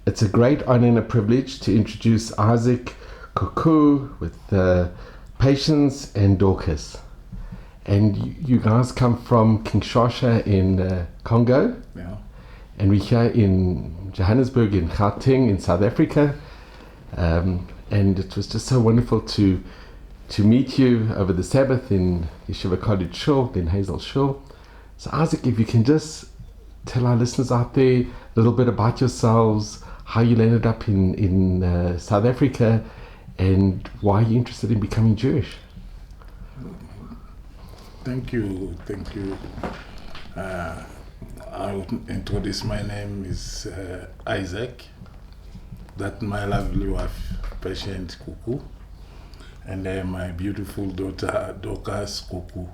It's a great honor and a privilege to introduce Isaac, Koukou with Patience and Dorcas. And you guys come from Kinshasa in Congo. Yeah. And we're here in Johannesburg, in Gauteng, in South Africa. And it was just so wonderful to meet you over the Sabbath in Yeshiva College Shul, in Hazel Shul. So Isaac, if you can just tell our listeners out there a little bit about yourselves, how you ended up in South Africa, and why you're interested in becoming Jewish. Thank you. I'll introduce, my name is Isaac. That's my lovely wife, Patient Koukou, and my beautiful daughter, Dorcas Koukou.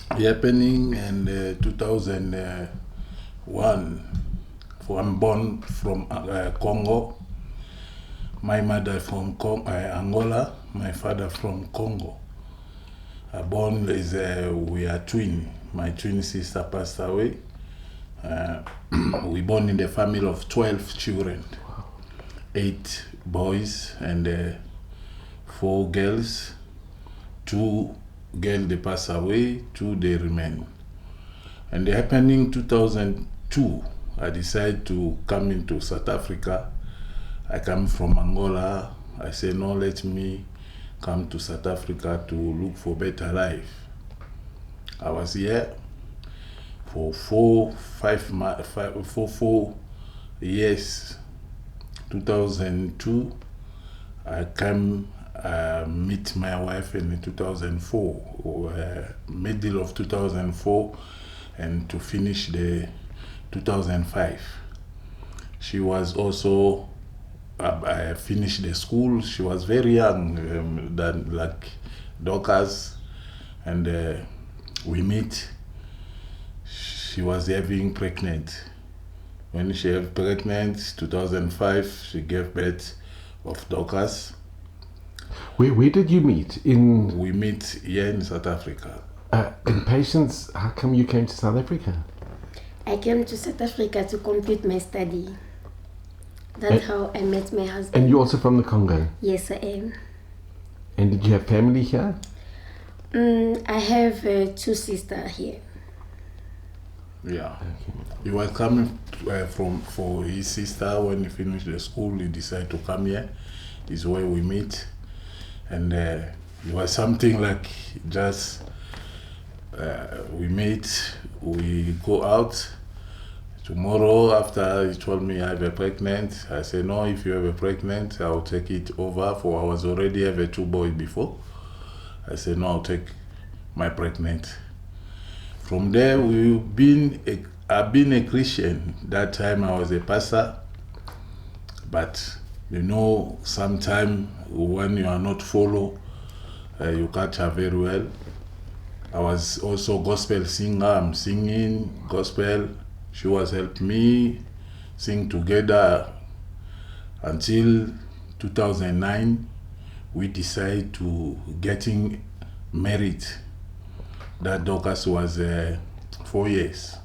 Happening in 2001, I'm born from Congo. My mother from Angola, my father from Congo. Born is we are twin. My twin sister passed away. We born in the family of 12 children, 8 boys and 4 girls. 2 girls they pass away, 2 they remain. And happening 2002, I decided to come into South Africa. I come from Angola. I say no, let me come to South Africa to look for better life. I was here for 4 years. 2002, I came meet my wife in 2004, middle of 2004, and to finish the 2005. She was also I finished the school. She was very young, than like Dorcas, and we meet. She was having pregnant. When she was pregnant, 2005, she gave birth of Dorcas. Where did you meet? We meet here in South Africa. In Patience, how come you came to South Africa? I came to South Africa to complete my study. That's how I met my husband. And you're also from the Congo? Yes, I am. And did you have family here? I have 2 sisters here. Yeah. Okay. He was coming for his sister. When he finished the school, he decided to come here. This is where we meet. And it was something like just we meet, we go out. Tomorrow, after he told me I have a pregnant, I said, no, if you have a pregnant, I'll take it over. For I was already have 2 boys before. I said, no, I'll take my pregnant. From there, I've been a Christian. That time I was a pastor. But, sometimes when you are not follow, you catch her very well. I was also gospel singer. I'm singing gospel. She was helping me sing together until 2009. We decided to getting married. That Dorcas was 4 years.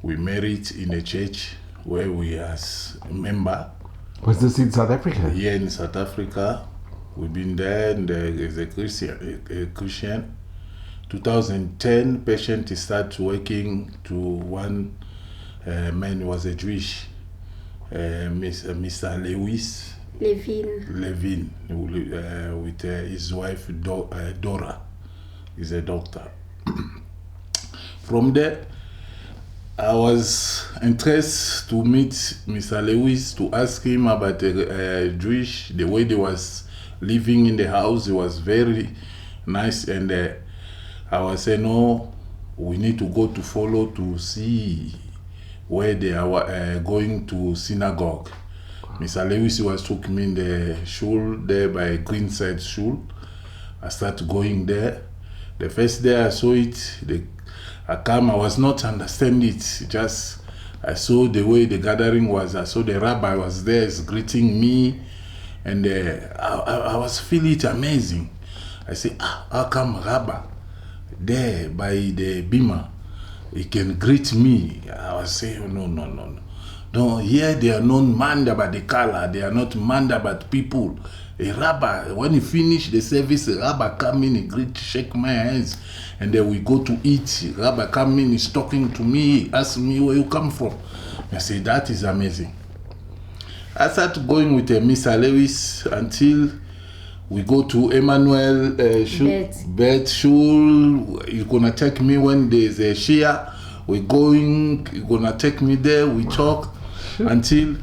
We married in a church where we as a member. Was this in South Africa? Here in South Africa. We've been there and as a Christian. 2010, Patient started working to one man who was a Jewish, Mr. Levin, with his wife Dora. He's a doctor. From there, I was interested to meet Mr. Lewis to ask him about Jewish, the way they was living in the house. It was very nice, and I was saying, no, we need to go to follow to see where they are going to synagogue. Mr. Lewis was took me in the shul there by Greenside Shul. I started going there. The first day I saw it, I was not understanding it. Just I saw the way the gathering was. I saw the rabbi was there, is greeting me, and I was feeling it amazing. I say, how come rabbi there by the bima he can greet me. I was saying, no, here they are not manned about the color, they are not manned about people. A rabbi, when he finish the service, a rabbi come in, he greet, shake my hands, and then we go to eat. Rabbi come in, he's talking to me, ask me where you come from. I say, that is amazing. I started going with Miss Lewis until we go to Emmanuel Beth Shul. You're gonna take me when there's a Shia. We're going, you're gonna take me there, we talk until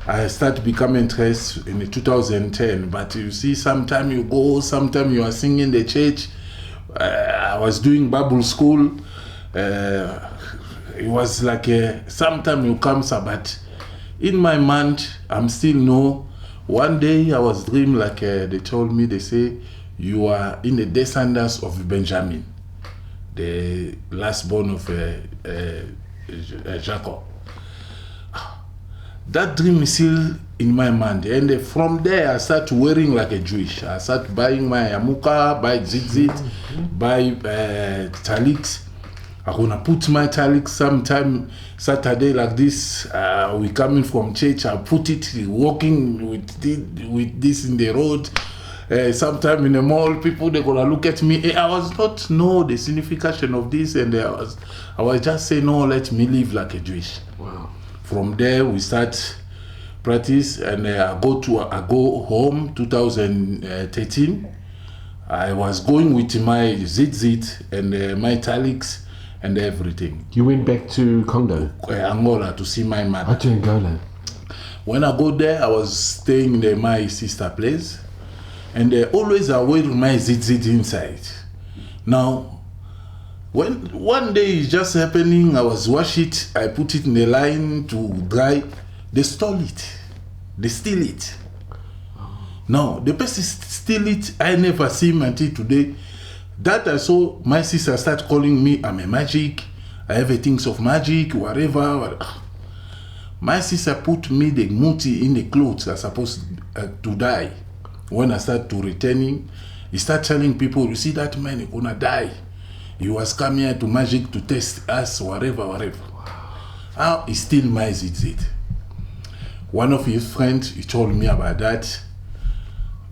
I start becoming interested in 2010. But you see, sometime you go, sometime you are singing the church. I was doing Bible school. It was like sometime you come, but in my mind, I'm still no. One day I was dreaming like they told me, they say, you are in the descendants of Benjamin, the last born of Jacob. That dream is still in my mind, and from there I start wearing like a Jewish. I start buying my yamuka, buy tzitzit, buy taliks. I'm gonna put my taliks sometime Saturday like this. We coming from church, I put it walking with this in the road. Sometime in the mall, people they gonna look at me. I was not know the signification of this, and I was just saying, no, let me live like a Jewish. Wow. From there we start practice, and I go home 2013. I was going with my zit and my taliks and everything. You went back to Congo? Angola, to see my mother. To Angola. When I go there, I was staying in my sister place, and always I wear my zit inside. Now, when one day it's just happening, I was wash it, I put it in the line to dry, they stole it, they steal it. Now, the person steal it, I never see him until today. That I saw, my sister start calling me, I'm a magic, I have things of magic, whatever. My sister put me the muti in the clothes I supposed to die. When I start to returning, he start telling people, you see that man, he's gonna die. He was coming here to magic to test us, whatever. How he still my zit. One of his friends, he told me about that.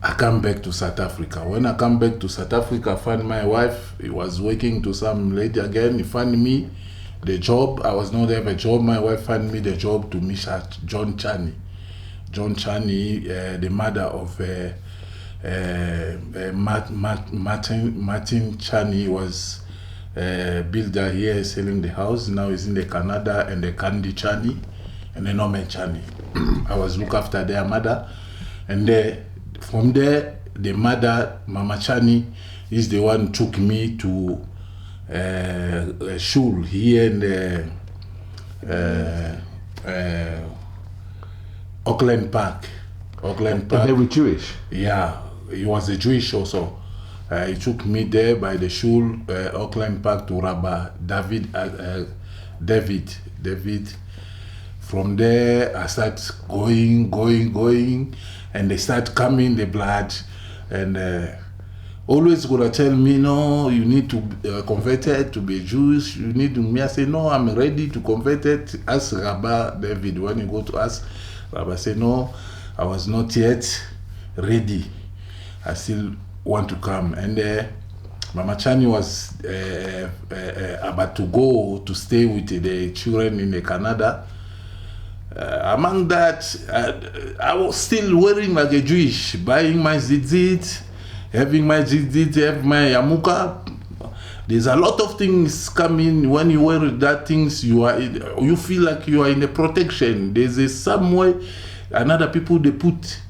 I come back to South Africa. When I come back to South Africa, I find my wife. He was working to some lady again. He found me the job. I was not have a job. My wife found me the job to Misha John Chani. John Chani, the mother of Martin Chani, was builder here selling the house. Now he's in the Canada, and the Candy Chani and the Norman Chani. I was look after their mother, and from there the mother, Mama Chani, is the one took me to shul here in the Auckland Park. And they were Jewish? Yeah, he was a Jewish also. He took me there by the shul, Auckland Park, to Rabbi David. From there, I start going, and they start coming, the blood, and always gonna tell me, no, you need to convert it to be Jewish, you need to, me, I say, no, I'm ready to convert it. Ask Rabbi David. When you go to ask, Rabbi say, no, I was not yet ready. I still want to come. And Mama Chani was about to go to stay with the children in Canada. Among that, I was still wearing like a Jewish, buying my zitzit, having my zitzit, have my yamuka. There's a lot of things coming. When you wear that things, you feel like you are in a protection. There's some way, another people, they put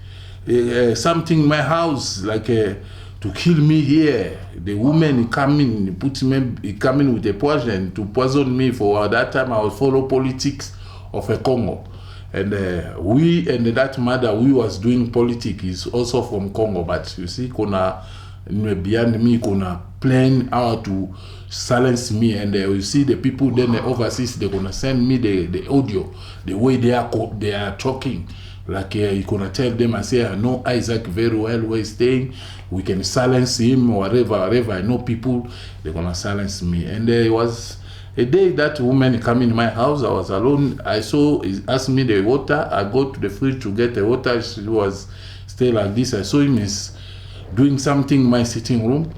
something in my house, like to kill me here. The woman come in with a poison to poison me. For that time, I would follow politics of a Congo. And we and that mother, we was doing politics, is also from Congo. But you see, behind me, plan how to silence me. And you see the people then overseas, they're gonna send me the audio, the way they are talking. Like you gonna tell them, I say, I know Isaac very well where he's staying. We can silence him or whatever. I know people, they're gonna silence me. And it was A day that woman come in my house, I was alone. I saw, he asked me the water. I go to the fridge to get the water. She was still like this. I saw him is doing something in my sitting room.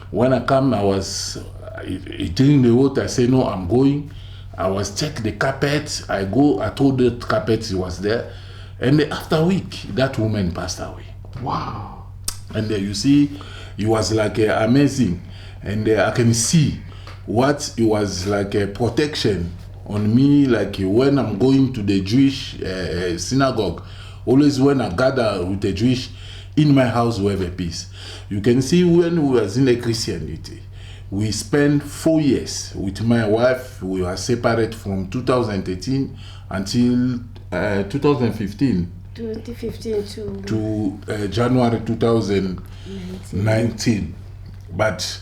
When I come, I was eating the water. I say, no, I'm going. I was check the carpet. I go, I told the carpet was there. And after a week, that woman passed away. Wow. And you see, it was like amazing. And I can see what it was like a protection on me, like when I'm going to the Jewish synagogue, always when I gather with the Jewish, in my house we have a peace. You can see when we was in the Christianity, we spent 4 years with my wife. We were separate from 2013 until 2015. 2015 to January 2019. But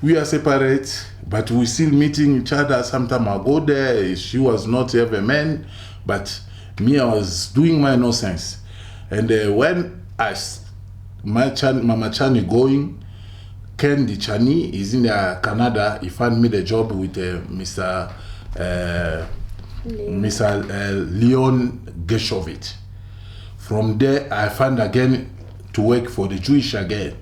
we are separate, but we still meeting each other. Sometimes I go there. She was not ever man, but me, I was doing my nonsense. And when Mama Chani going, Ken the Chani is in Canada. He found me the job with Mr. Leon Geshovit. From there, I found again to work for the Jewish again.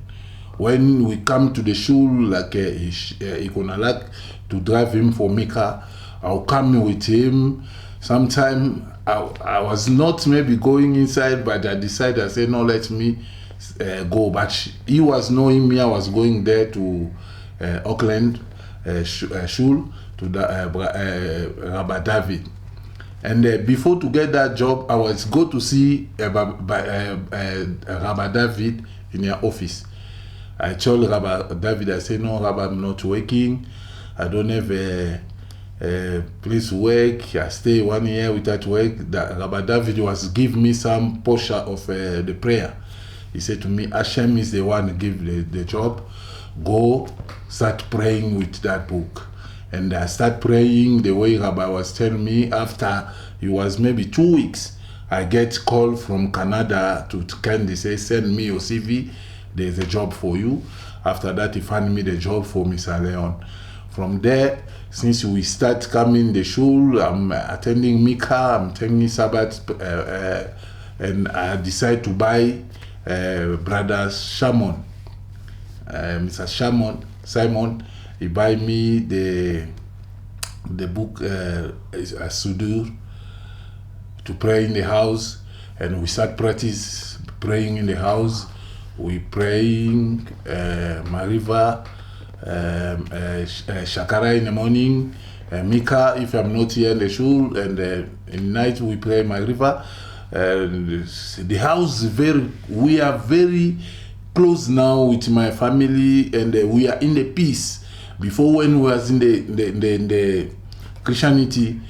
When we come to the shul, like Ikonalak, to drive him for Mika, I'll come with him. Sometime I was not maybe going inside, but I decided, I said, no, let me go. But he was knowing me. I was going there to Auckland shul, to Rabbi David. And before to get that job, I was go to see Rabbi David in their office. I told Rabbi David, I said, no, Rabbi, I'm not working. I don't have a place to work. I stay 1 year without work. Rabbi David was give me some portion of the prayer. He said to me, Hashem is the one who give the job. Go start praying with that book. And I start praying the way Rabbi was telling me. After it was maybe 2 weeks, I get call from Canada to Candy, say, send me your CV. There's a job for you. After that, he found me the job for Mr. Leon. From there, since we start coming the shul, I'm attending Mika, I'm attending Sabbath, and I decide to buy brother Shamon. Mr. Simon, he buy me the book Sudur to pray in the house, and we start practice praying in the house. We praying Mariva, Shakara in the morning, Mika if I'm not here in the shul, and in night we pray Mariva. The house we are very close now with my family, and we are in the peace. Before, when we was in the Christianity,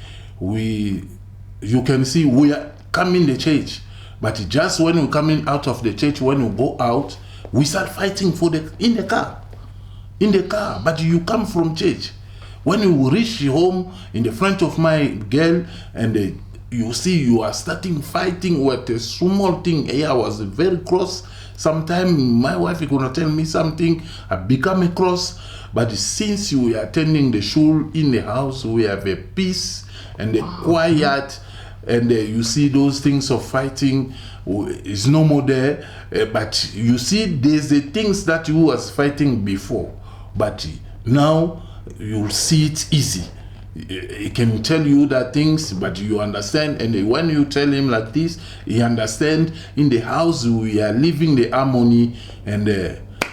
you can see we are coming to church. But just when we're coming out of the church, when we go out, we start fighting in the car. But you come from church. When you reach home in the front of my girl, and you see you are starting fighting with a small thing. I was very cross. Sometimes my wife is gonna tell me something, I become a cross. But since we are attending the shul in the house, we have a peace and a quiet. And you see those things of fighting is no more there. But you see there's the things that you was fighting before. But now you'll see it easy. He can tell you that things, but you understand. And when you tell him like this, he understand. In the house, we are living the harmony. And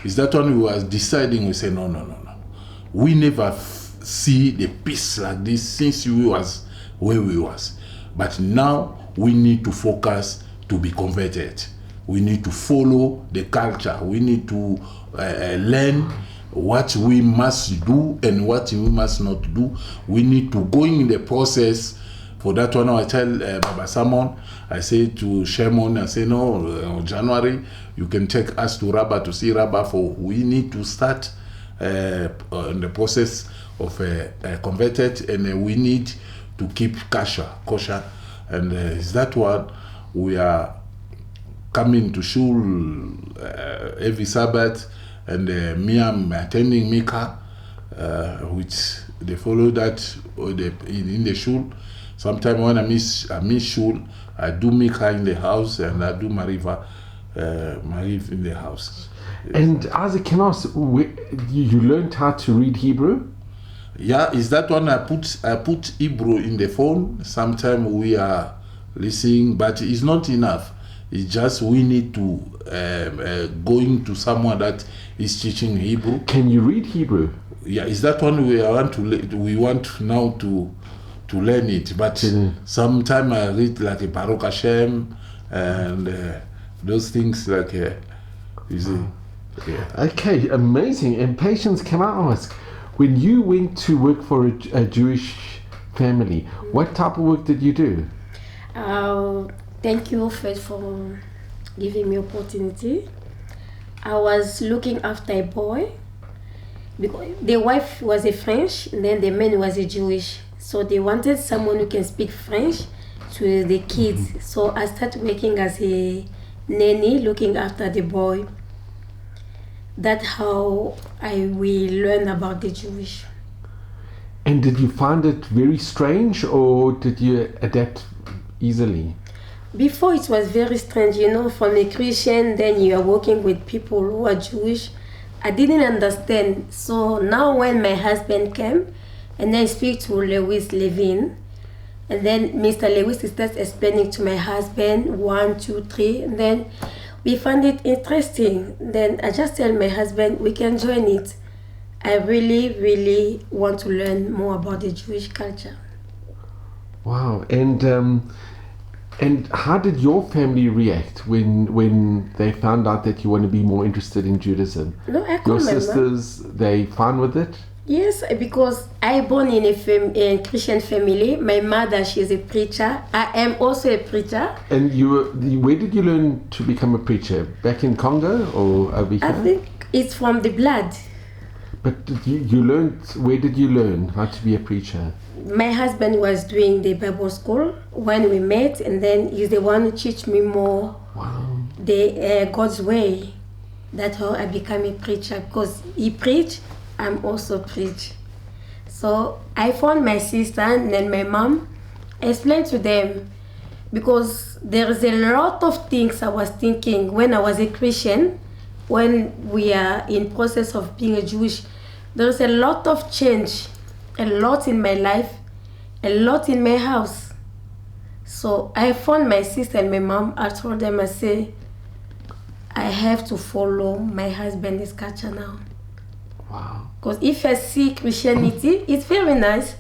is that when we was deciding, we say, no. We never see the peace like this since we was where we was. But now we need to focus to be converted. We need to follow the culture. We need to learn what we must do and what we must not do. We need to go in the process. For that one, I tell Baba Samon, I say to Shemon, I say, no, January, you can take us to Rabat to see Rabat, for we need to start in the process of converted, and we need to keep kosher, and is that what we are coming to shul every Sabbath, and me I'm attending Mika with They follow that in the shul. Sometimes when I miss shul, I do Mikha in the house and I do Mariv in the house. And Isaac, can I ask, you learned how to read Hebrew? Yeah, is that one I put Hebrew in the phone. Sometimes we are listening, but it's not enough. It's just we need to going to someone that is teaching Hebrew. Can you read Hebrew? Yeah, is that one we want now to learn it? But sometimes I read like a Baruch Hashem and those things like you see. Yeah. Okay, amazing. And Patience, can I ask, when you went to work for a Jewish family, what type of work did you do? Thank you first for giving me opportunity. I was looking after a boy because the wife was a French and then the man was a Jewish. So they wanted someone who can speak French to the kids. So I started working as a nanny, looking after the boy. That's how we learned about the Jewish. And did you find it very strange or did you adapt easily? Before it was very strange, you know, from a Christian, then you are working with people who are Jewish. I didn't understand. So now when my husband came, and I speak to Lewis Levin, and then Mr. Lewis starts explaining to my husband 1, 2, 3, and then we found it interesting. Then I just tell my husband we can join it. I really, really want to learn more about the Jewish culture. Wow. And how did your family react when they found out that you want to be more interested in Judaism? No, I Your remember. sisters, they fine with it? Yes, because I born in a Christian family. My mother, she's a preacher. I am also a preacher. And where did you learn to become a preacher? Back in Congo or over here? I think it's from the blood. But you learned, where did you learn how to be a preacher? My husband was doing the Bible school when we met, and then he's the one who teach me more the God's way. That's how I became a preacher, because he preach, I'm also preach. So I found my sister and then my mom, explained to them, because there is a lot of things I was thinking when I was a Christian, when we are in process of being a Jewish. There's a lot of change, a lot in my life, a lot in my house. So I found my sister and my mom. I told them, I say, I have to follow my husband's culture now. Wow. Because if I see Christianity, it's very nice.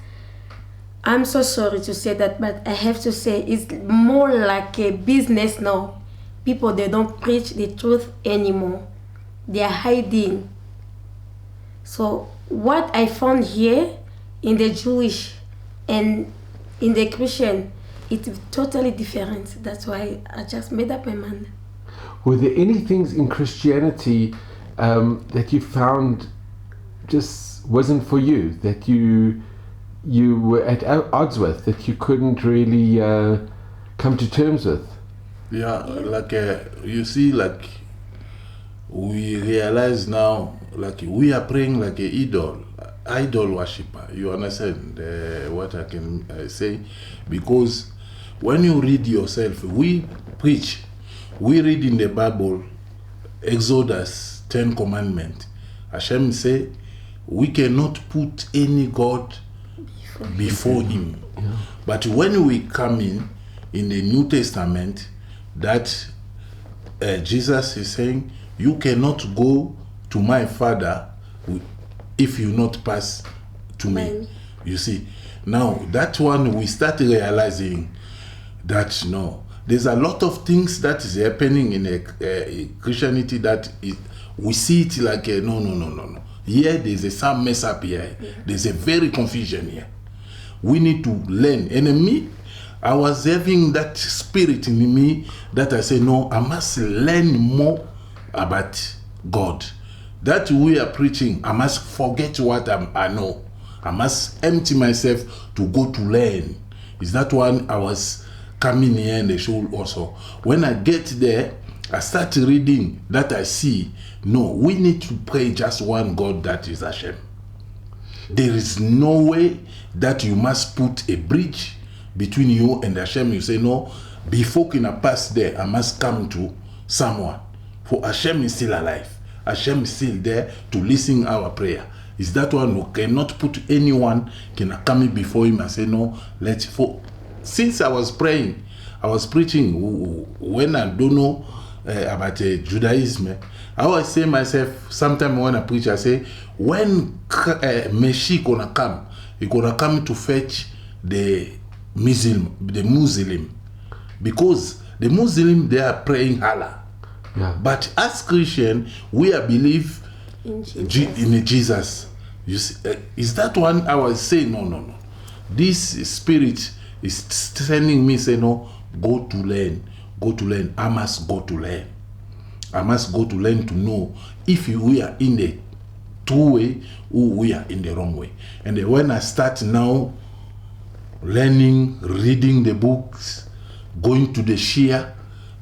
I'm so sorry to say that, but I have to say it's more like a business now. People, they don't preach the truth anymore. They are hiding. So what I found here in the Jewish and in the Christian, it's totally different. That's why I just made up my mind. Were there any things in Christianity that you found just wasn't for you, that you were at odds with, that you couldn't really come to terms with? Yeah, like you see, like we realize now, like we are praying like an idol worshiper. You understand what I can say? Because when you read yourself, we preach, we read in the Bible, Exodus 10 commandments. Hashem say, we cannot put any God before him. Yeah. But when we come in the New Testament, that Jesus is saying, you cannot go to my Father if you not pass to me. You see, now that one we start realizing that no, there's a lot of things that is happening in Christianity that we see it like no. Here there's some mess up here. Yeah. There's a very confusion here. We need to learn. And me, I was having that spirit in me that I say, no, I must learn more about God. That we are preaching, I must forget what I know. I must empty myself to go to learn. Is that one I was coming here in the show also. When I get there, I start reading that I see, no, we need to pray just one God, that is Hashem. There is no way that you must put a bridge between you and Hashem. You say, no, before I pass there, I must come to someone. For Hashem is still alive. Hashem is still there to listen our prayer. Is that one who cannot put anyone can come before him and say, no, let's for. Since I was praying, I was preaching when I don't know about Judaism. I always say myself, sometimes when I preach, I say, when Mashiach gonna come, he gonna come to fetch the Muslim, because the Muslim, they are praying Allah. Yeah. But as Christian, we believe In Jesus. in Jesus. You see, is that one I was saying, no. This spirit is telling me, say, no, go to learn. I must go to learn. I must go to learn to know if we are in the true way or we are in the wrong way. And then when I start now learning, reading the books, going to the Shia,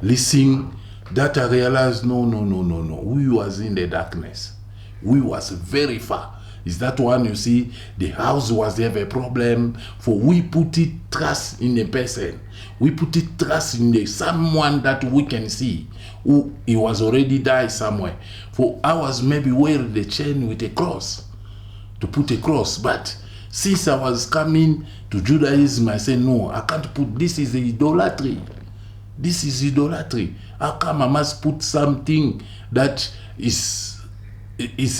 listening, that I realized, no. We was in the darkness. We was very far. Is that one you see? The house was there a problem. For we put it trust in a person. We put it trust in someone that we can see. Who he was already died somewhere. For I was maybe wearing the chain with a cross. To put a cross. But since I was coming to Judaism, I said, no, I can't put, this is idolatry. This is idolatry. How come I must put something that is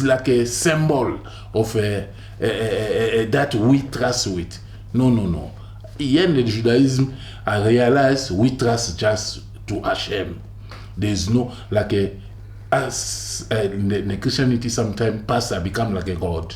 like a symbol of that we trust with? No. Here in the Judaism, I realize we trust just to Hashem. There's no, like as in the Christianity, sometimes pastor become like a god.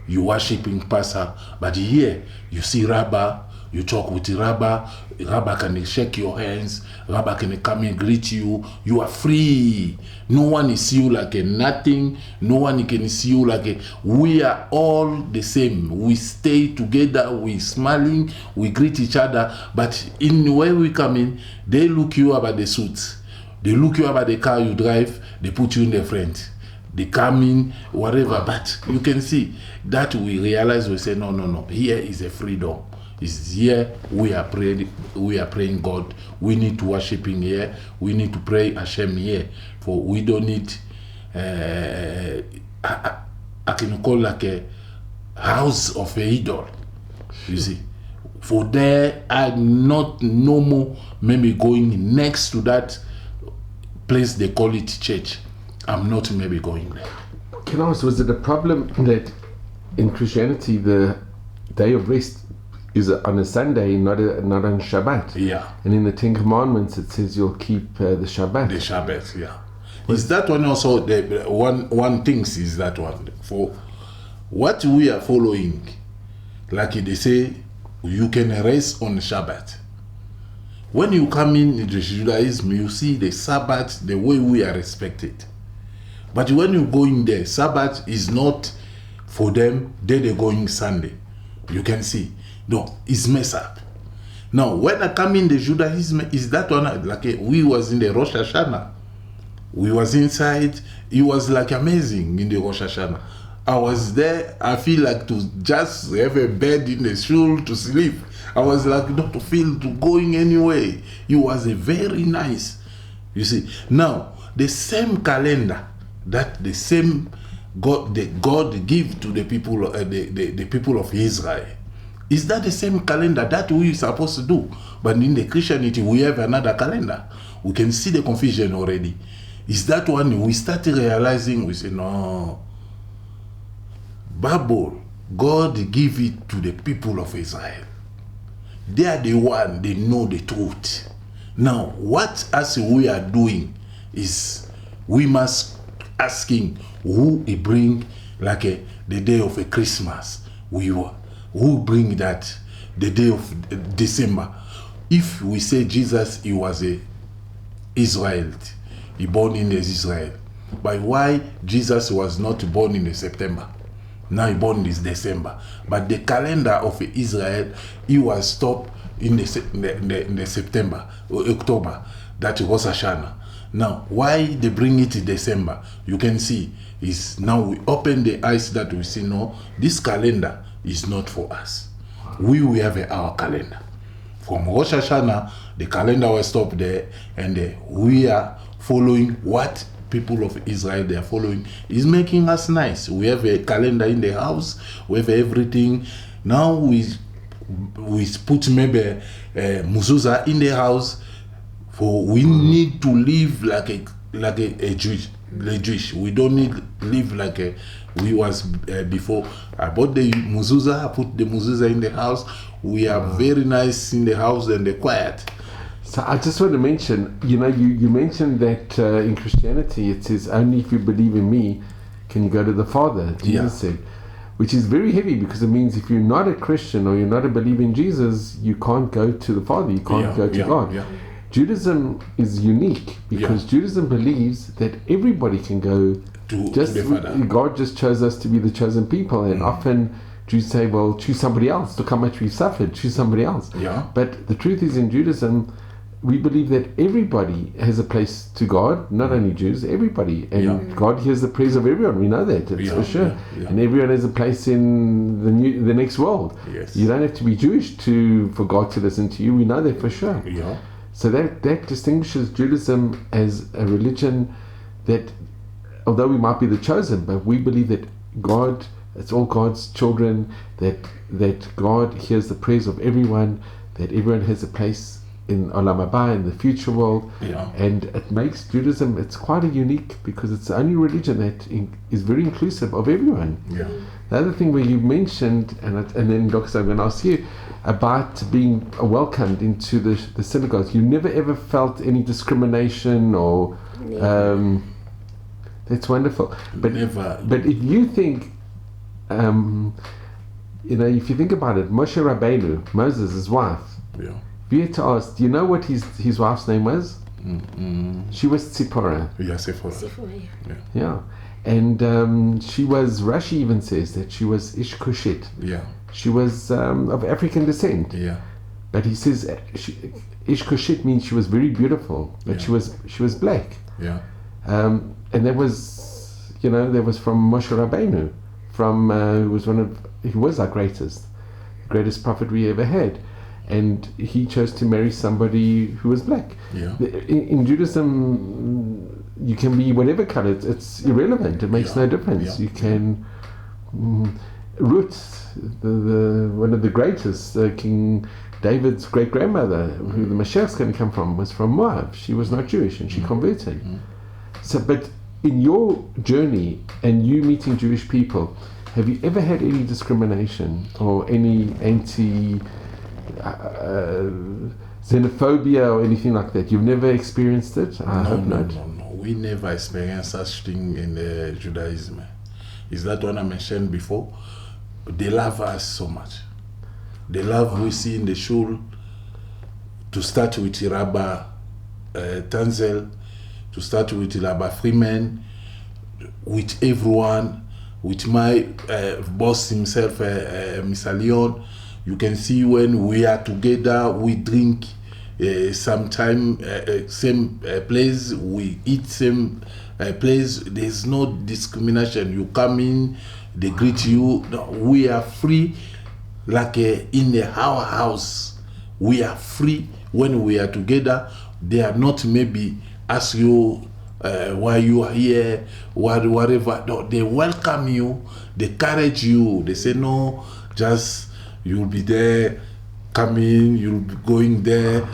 You worshiping pastor, but here you see rabbi, you talk with the rabbi can shake your hands, rabbi can come and greet you. You are free. No one is see you like a nothing. No one can see you like a. We are all the same. We stay together. We smiling. We greet each other. But in where we come in, they look you about the suits. They look you about the car you drive. They put you in the front. They come in, whatever. But you can see that we realize, we say, no. Here is a freedom. Is here we are praying God. We need to worship Him here. We need to pray Hashem here. For we don't need I can call like a house of an idol. You see. For there are not no more maybe going next to that place they call it church. I'm not maybe going there. Can I ask, was it a problem that in Christianity the day of rest is on a Sunday, not on Shabbat? Yeah. And in the Ten Commandments it says you'll keep the Shabbat. The Shabbat, yeah. Is that one also the one thing is that one for what we are following? Like they say, you can rest on Shabbat. When you come in the Judaism, you see the Sabbath the way we are respected. But when you go in there, Sabbath is not for them. They're going Sunday. You can see. No, it's messed up. Now, when I come in the Judaism, is that one like we was in the Rosh Hashanah. We was inside. It was like amazing in the Rosh Hashanah. I was there. I feel like to just have a bed in the shul to sleep. I was like not to feel to going anywhere. It was a very nice. You see. Now, the same calendar that the same God give to the people, the people of Israel. Is that the same calendar that we are supposed to do? But in the Christianity, we have another calendar. We can see the confusion already. Is that one we started realizing? We say, no. Bible, God give it to the people of Israel. They are the one, they know the truth. Now, what as we are doing is we must asking who he bring like the day of a Christmas. Who bring that the day of December? If we say Jesus, he was a Israel, he born in Israel. But why Jesus was not born in September? Now he born in December. But the calendar of Israel, he was stopped in the September, October. That was Hashanah. Now, why they bring it in December? You can see is now we open the eyes that we see. No, this calendar is not for us. We have our calendar. From Rosh Hashanah, the calendar was stopped there, and we are following what people of Israel they are following. Is making us nice. We have a calendar in the house. We have everything. Now we put maybe mezuzah in the house. For we need to live like a Jewish. We don't need live like we was before. I bought the mezuzah. I put the mezuzah in the house. We are very nice in the house and they're quiet. So I just want to mention, you mentioned that in Christianity it says only if you believe in me can you go to the Father. Jesus said, which is very heavy because it means if you're not a Christian or you're not a believer in Jesus, you can't go to the Father. You can't go to God. Yeah. Judaism is unique because Judaism believes that everybody can go to the Father. God just chose us to be the chosen people, and often Jews say, well, choose somebody else. Look how much we've suffered. Choose somebody else. Yeah. But the truth is, in Judaism, we believe that everybody has a place to God, not only Jews, everybody. And God hears the prayers of everyone. We know that, it's for sure. Yeah. And everyone has a place in the next world. Yes. You don't have to be Jewish for God to listen to you. We know that for sure. Yeah. So that distinguishes Judaism as a religion that, although we might be the chosen, but we believe that God, it's all God's children, that God hears the prayers of everyone, that everyone has a place in Olam Haba, in the future world. Yeah. And it makes Judaism, it's quite a unique, because it's the only religion that is very inclusive of everyone. Yeah. The other thing where you mentioned, and then Dr. I'm going to ask you, about being welcomed into the synagogues. You never ever felt any discrimination or... that's wonderful. But Never. But if you think... if you think about it, Moshe Rabbeinu, Moses' wife, Yeah. if you had to ask, do you know what his wife's name was? She was Tzipporah. Yeah, Sephora. Yeah. And she was, Rashi even says that she was Ish Kushit. Yeah. She was of African descent. Yeah. But he says Ish Kushit means she was very beautiful, but she was black. Yeah. And that was, that was from Moshe Rabbeinu, who was our greatest prophet we ever had. And he chose to marry somebody who was black. Yeah. In Judaism, you can be whatever color. It's irrelevant. It makes no difference. Yeah. You can... Ruth, one of the greatest, King David's great-grandmother, who the Mashiach's going to come from, was from Moab. She was not Jewish, and she converted. So, but in your journey and you meeting Jewish people, have you ever had any discrimination or any xenophobia or anything like that? You've never experienced it? I hope not. No. We never experienced such thing in Judaism. Is that one I mentioned before? They love us so much. The love we see in the shul, to start with Rabbi Tanzel, to start with Rabbi Freeman, with everyone, with my boss himself, Mr. Leon. You can see when we are together, we drink sometime same place, we eat same place. There's no discrimination. You come in, they greet you. No, we are free, like in our house. We are free when we are together. They are not maybe ask you why you are here, whatever. No, they welcome you, they encourage you. They say, no, just you'll be there, come in, you'll be going there,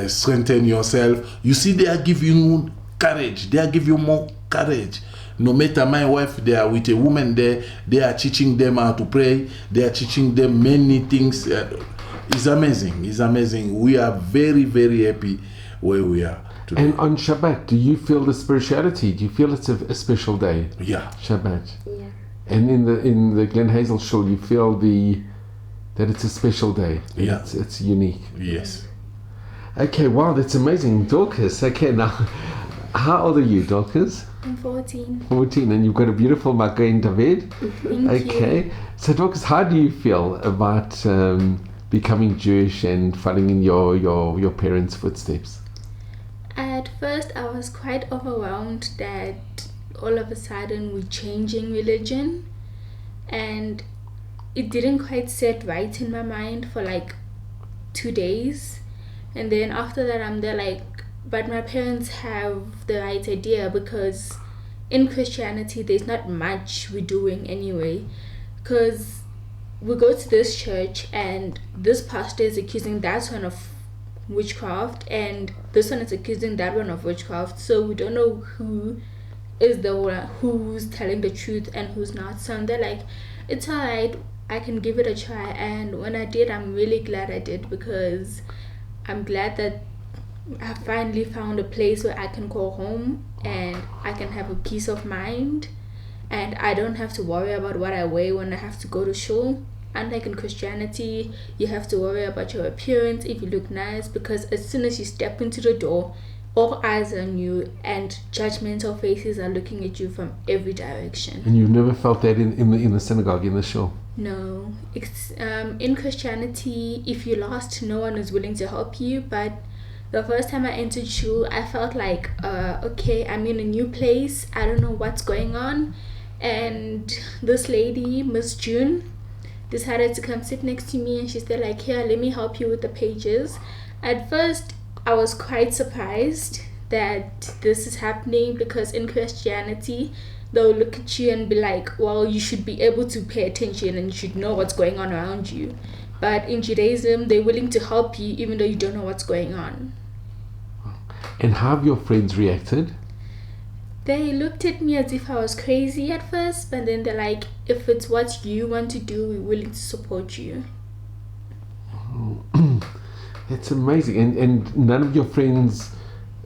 strengthen yourself. You see, they are giving you courage. They are giving you more courage. No matter my wife, they are with a woman there, they are teaching them how to pray. They are teaching them many things. It's amazing. It's amazing. We are very, very happy where we are today. And on Shabbat, do you feel the spirituality? Do you feel it's a special day? Yeah. Shabbat. Yeah. And in the Glen Hazel Shul, you feel that it's a special day. Yeah. It's unique. Yes. Okay, wow, that's amazing. Dorcas, okay, now, how old are you, Dorcas? I'm 14. 14, and you've got a beautiful Magen David. Thank you. So Dorcas, how do you feel about becoming Jewish and following in your parents' footsteps? At first first I was quite overwhelmed that all of a sudden we're changing religion, and it didn't quite set right in my mind for like 2 days. And then after that I'm there like, but my parents have the right idea, because in Christianity there's not much we're doing anyway, because we go to this church and this pastor is accusing that one of witchcraft and this one is accusing that one of witchcraft, so we don't know who is the one who's telling the truth and who's not. So they're like, it's alright, I can give it a try. And when I did, I'm really glad I did, because I'm glad that I finally found a place where I can call home and I can have a peace of mind, and I don't have to worry about what I weigh when I have to go to shul. Unlike in Christianity, you have to worry about your appearance, if you look nice, because as soon as you step into the door, all eyes are on you and judgmental faces are looking at you from every direction. And you've never felt that in the synagogue, in the shul? No. It's, in Christianity, if you lost, no one is willing to help you. But the first time I entered shul, I felt like, okay, I'm in a new place. I don't know what's going on. And this lady, Miss June, decided to come sit next to me, and she said like, here, let me help you with the pages. At first, I was quite surprised that this is happening, because in Christianity, they'll look at you and be like, well, you should be able to pay attention and you should know what's going on around you. But in Judaism, they're willing to help you even though you don't know what's going on. And how have your friends reacted? They looked at me as if I was crazy at first, but then they're like, if it's what you want to do, we're willing to support you. That's amazing. And none of your friends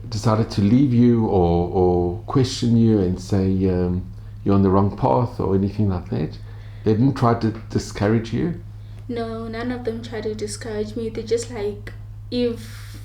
decided to leave you or question you and say you're on the wrong path or anything like that? They didn't try to discourage you? No, none of them tried to discourage me. They're just like, if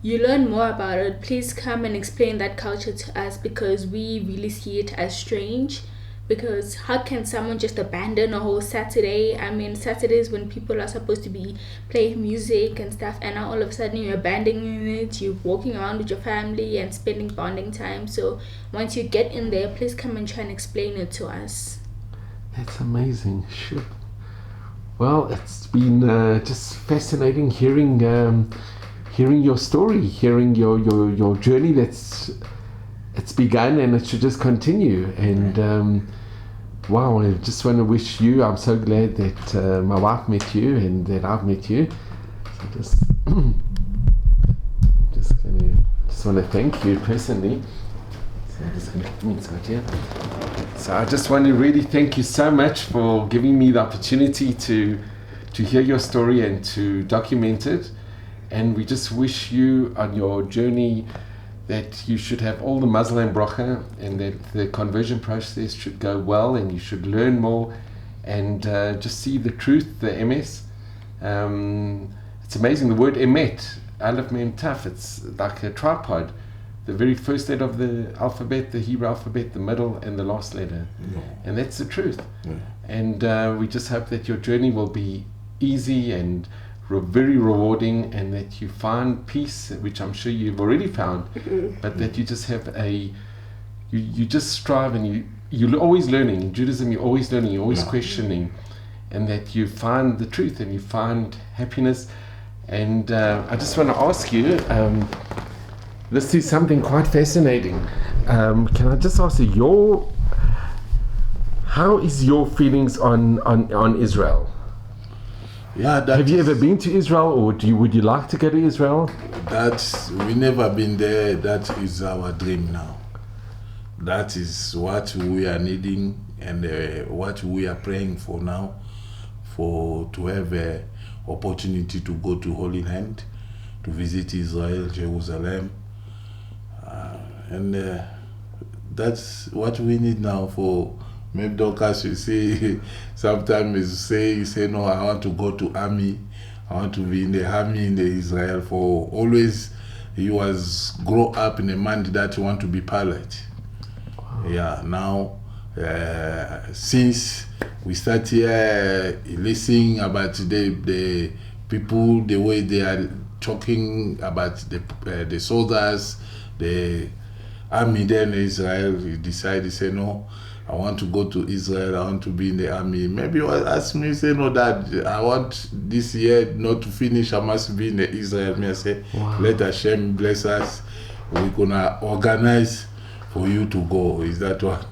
you learn more about it, please come and explain that culture to us, because we really see it as strange. Because how can someone just abandon a whole Saturday? I mean, Saturdays when people are supposed to be playing music and stuff, and now all of a sudden you're abandoning it, you're walking around with your family and spending bonding time. So once you get in there, please come and try and explain it to us. That's amazing. Sure. Well, it's been just fascinating hearing your story, hearing your journey it's begun, and it should just continue. And wow, I just want to wish you, I'm so glad that my wife met you and that I've met you. So just want to thank you personally. So I'm just going to come inside here. So I just want to really thank you so much for giving me the opportunity to hear your story and to document it. And we just wish you on your journey that you should have all the Muslim bracha, and that the conversion process should go well, and you should learn more and just see the truth, the emes. It's amazing, the word emet, Aleph Mem Taf, it's like a tripod. The very first letter of the alphabet, the Hebrew alphabet, the middle and the last letter. Yeah. And that's the truth. Yeah. And we just hope that your journey will be easy and very rewarding, and that you find peace, which I'm sure you've already found, but that you just have you just strive, and you're always learning. In Judaism, you're always learning, you're always questioning, and that you find the truth and you find happiness. And I just want to ask you, this is something quite fascinating. Can I just ask you, how is your feelings on Israel? Yeah, have you ever been to Israel, or would you like to go to Israel? We never been there. That is our dream now. That is what we are needing, and what we are praying for now, to have a opportunity to go to Holy Land, to visit Israel, Jerusalem, and that's what we need now. For maybe Dorcas, you see, sometimes you say, no, I want to go to army. I want to be in the army in the Israel. For always, he was grow up in a man that want to be pilot. Wow. Yeah, now, since we start here listening about the people, the way they are talking about the soldiers, the army there in Israel. He decided, say no, I want to go to Israel, I want to be in the army. Maybe you ask me, say no, Dad, I want this year not to finish, I must be in the Israel. Me I say, Wow. let Hashem bless us. We're gonna organize for you to go. Is that one?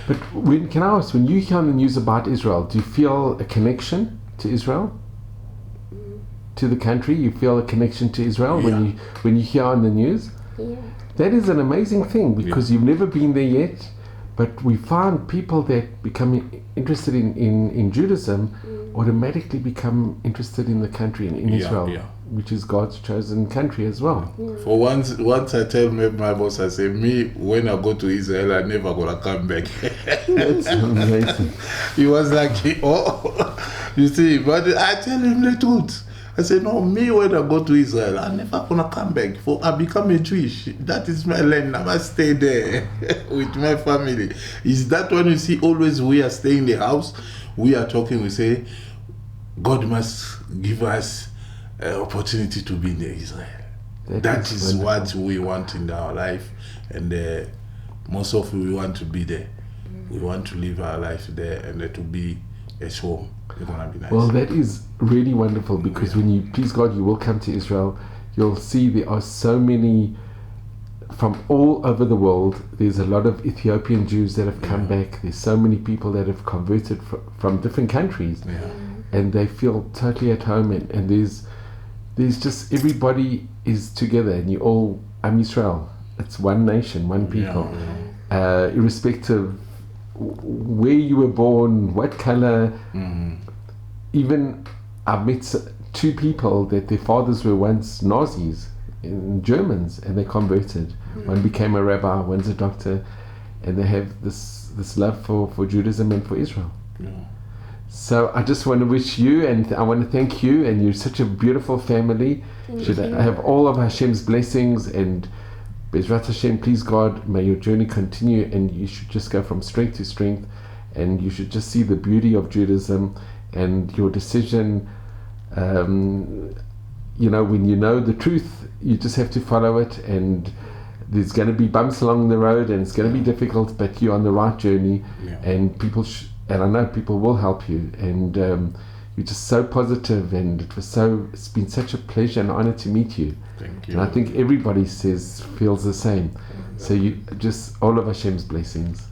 But can I ask, when you hear on the news about Israel, do you feel a connection to Israel? To the country, you feel a connection to Israel when you hear on the news? Yeah. That is an amazing thing, because you've never been there yet, but we find people that become interested in Judaism automatically become interested in the country, in Israel, which is God's chosen country as well. For once I tell my boss, I say, me, when I go to Israel, I never gonna come back. That's amazing. He was like, oh, you see, but I tell him the truth. I said, no, me, when I go to Israel, I'm never gonna come back. For I become a Jewish. That is my land. I must stay there with my family. Is that when you see always we are staying in the house, we are talking, we say, God must give us opportunity to be in Israel. That is what we want in our life, and most of we want to be there. We want to live our life there, and to be at home. It's gonna be nice. Well, that is really wonderful, because when you, please God, you will come to Israel, you'll see there are so many from all over the world. There's a lot of Ethiopian Jews that have come back. There's so many people that have converted from different countries, and they feel totally at home. And there's just, everybody is together, and you all, I'm Israel. It's one nation, one people, irrespective where you were born, what color. Even I've met two people that their fathers were once Nazis, Germans, and they converted. One became a rabbi, one's a doctor, and they have this love for Judaism and for Israel. So I just want to wish you, and I want to thank you, and you're such a beautiful family. Should I have all of Hashem's blessings, and Bezrat Hashem, please God, may your journey continue, and you should just go from strength to strength, and you should just see the beauty of Judaism, and your decision, you know, when you know the truth, you just have to follow it, and there's going to be bumps along the road, and it's going to be difficult, but you're on the right journey, and people and I know people will help you, and you're just so positive, and it's been such a pleasure and honor to meet you. Thank you. And I think everybody feels the same. So you just, all of Hashem's blessings.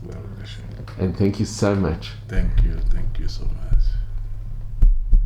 And thank you so much. Thank you so much.